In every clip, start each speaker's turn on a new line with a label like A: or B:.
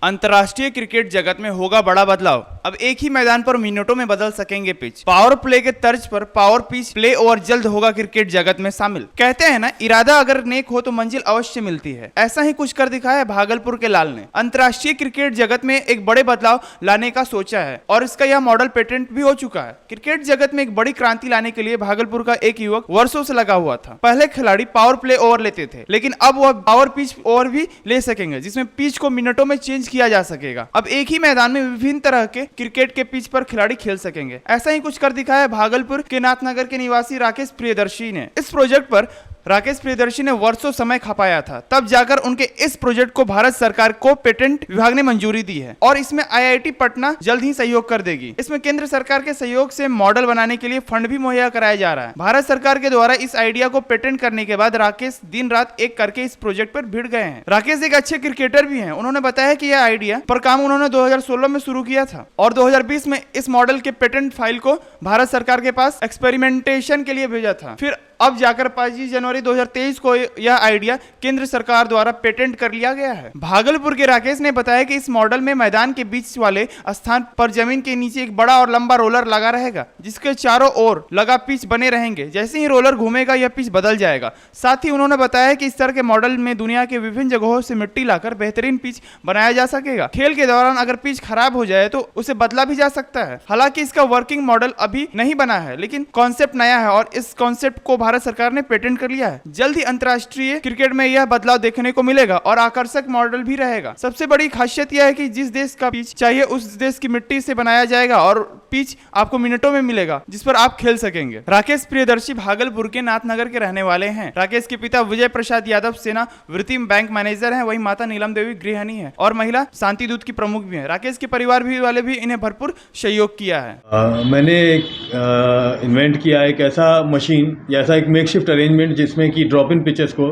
A: अंतर्राष्ट्रीय क्रिकेट जगत में होगा बड़ा बदलाव। अब एक ही मैदान पर मिनटों में बदल सकेंगे पिच। पावर प्ले के तर्ज पर पावर पिच प्ले ओवर जल्द होगा क्रिकेट जगत में शामिल। कहते हैं ना, इरादा अगर नेक हो तो मंजिल अवश्य मिलती है। ऐसा ही कुछ कर दिखाया है भागलपुर के लाल ने। अंतर्राष्ट्रीय क्रिकेट जगत में एक बड़े बदलाव लाने का सोचा है और इसका यह मॉडल पेटेंट भी हो चुका है। क्रिकेट जगत में एक बड़ी क्रांति लाने के लिए भागलपुर का एक युवक वर्षों से लगा हुआ था। पहले खिलाड़ी पावर प्ले ओवर लेते थे, लेकिन अब वह पावर पिच ओवर भी ले सकेंगे, जिसमें पिच को मिनटों में चेंज किया जा सकेगा। अब एक ही मैदान में विभिन्न तरह के क्रिकेट के पिच पर खिलाड़ी खेल सकेंगे। ऐसा ही कुछ कर दिखाया है भागलपुर के नाथनगर के निवासी राकेश प्रियदर्शी ने। इस प्रोजेक्ट पर राकेश प्रियदर्शी ने वर्षों समय खपाया था, तब जाकर उनके इस प्रोजेक्ट को भारत सरकार को पेटेंट विभाग ने मंजूरी दी है और इसमें आईआईटी पटना जल्द ही सहयोग कर देगी। इसमें केंद्र सरकार के सहयोग से मॉडल बनाने के लिए फंड भी मुहैया कराया जा रहा है। भारत सरकार के द्वारा इस आइडिया को पेटेंट करने के बाद राकेश दिन रात एक करके इस प्रोजेक्ट पर भिड़ गए हैं। राकेश एक अच्छे क्रिकेटर भी हैं। उन्होंने बताया कि यह आइडिया पर काम उन्होंने 2016 में शुरू किया था और 2020 में इस मॉडल के पेटेंट फाइल को भारत सरकार के पास एक्सपेरिमेंटेशन के लिए भेजा था। फिर अब जाकर 25 जनवरी 2023 को यह आइडिया केंद्र सरकार द्वारा पेटेंट कर लिया गया है। भागलपुर के राकेश ने बताया कि इस मॉडल में मैदान के बीच वाले स्थान पर जमीन के नीचे एक बड़ा और लंबा रोलर लगा रहेगा, जिसके चारों ओर लगा पिच बने रहेंगे। जैसे ही रोलर घूमेगा यह पिच बदल जाएगा। साथ ही उन्होंने बताया कि इस तरह के मॉडल में दुनिया के विभिन्न जगहों से मिट्टी लाकर बेहतरीन पिच बनाया जा सकेगा। खेल के दौरान अगर पिच खराब हो जाए तो उसे बदला भी जा सकता है। हालांकि इसका वर्किंग मॉडल अभी नहीं बना है, लेकिन कॉन्सेप्ट नया है और इस कॉन्सेप्ट को भारत सरकार ने पेटेंट कर लिया है। जल्द ही अंतर्राष्ट्रीय क्रिकेट में यह बदलाव देखने को मिलेगा और आकर्षक मॉडल भी रहेगा। सबसे बड़ी खासियत यह है कि जिस देश का पिच चाहिए उस देश की मिट्टी से बनाया जाएगा और पिच आपको मिनटों में मिलेगा, जिस पर आप खेल सकेंगे। राकेश प्रियदर्शी भागलपुर के नाथनगर के रहने वाले हैं। राकेश के पिता विजय प्रसाद यादव सेना वृत्ति बैंक मैनेजर हैं, वहीं माता नीलम देवी गृहिणी है और महिला शांति दूत की प्रमुख भी है। राकेश के परिवार भी वाले भी इन्हें भरपूर सहयोग किया है।
B: मैंने इन्वेंट किया एक ऐसा मशीन या ऐसा एक मेकशिफ्ट अरेंजमेंट जिसमें कि ड्रॉप इन पिचेस को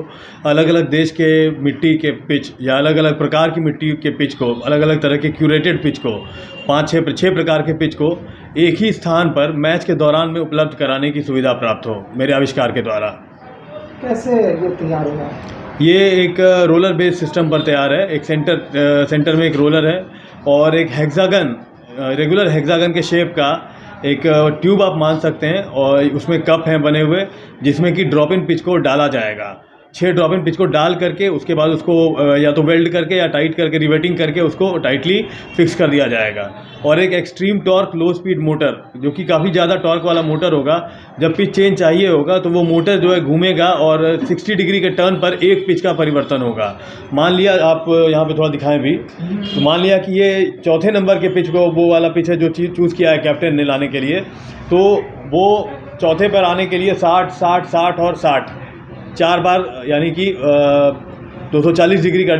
B: अलग अलग देश के मिट्टी के पिच या अलग अलग प्रकार की मिट्टी के पिच को, अलग अलग तरह के क्यूरेटेड पिच को, 5-6 प्रकार के पिच को एक ही स्थान पर मैच के दौरान में उपलब्ध कराने की सुविधा प्राप्त हो मेरे आविष्कार के द्वारा।
C: कैसे ये तैयार हुआ?
B: ये एक रोलर बेस्ड सिस्टम पर तैयार है। एक सेंटर में एक रोलर है और एक हेक्सागन, रेगुलर हेक्सागन के शेप का एक ट्यूब आप मान सकते हैं और उसमें कप हैं बने हुए, जिसमें कि ड्रॉप इन पिच को डाला जाएगा। 6 ड्रॉप इन पिच को डाल करके उसके बाद उसको या तो वेल्ड करके या टाइट करके रिवेटिंग करके उसको टाइटली फिक्स कर दिया जाएगा। और एक एक्सट्रीम टॉर्क लो स्पीड मोटर, जो कि काफ़ी ज़्यादा टॉर्क वाला मोटर होगा। जब पिच चेंज चाहिए होगा तो वो मोटर जो है घूमेगा और 60 डिग्री के टर्न पर एक पिच का परिवर्तन होगा। मान लिया, आप यहाँ पे थोड़ा दिखाएं भी, तो मान लिया कि ये 4थे नंबर के पिच को, वो वाला पिच है जो चूज़ किया है कैप्टन ने लाने के लिए, तो वो 4थे पर आने के लिए 60, 60, 60 और 60 4 बार, यानी कि 240 डिग्री का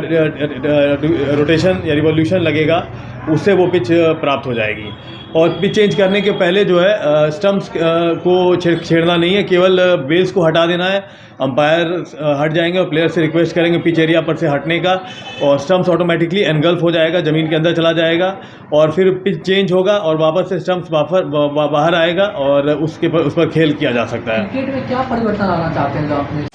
B: रोटेशन या रिवॉल्यूशन लगेगा, उससे वो पिच प्राप्त हो जाएगी। और पिच चेंज करने के पहले जो है स्टंप्स को छेड़ना नहीं है, केवल बेल्स को हटा देना है। अंपायर हट जाएंगे और प्लेयर से रिक्वेस्ट करेंगे पिच एरिया पर से हटने का, और स्टंप्स ऑटोमेटिकली एनगल्फ हो जाएगा, ज़मीन के अंदर चला जाएगा और फिर पिच चेंज होगा और वापस से स्टंप्स बाहर आएगा और उस पर खेल किया जा सकता है।
C: क्रिकेट में क्या परिवर्तन आना चाहते हैं जो आपने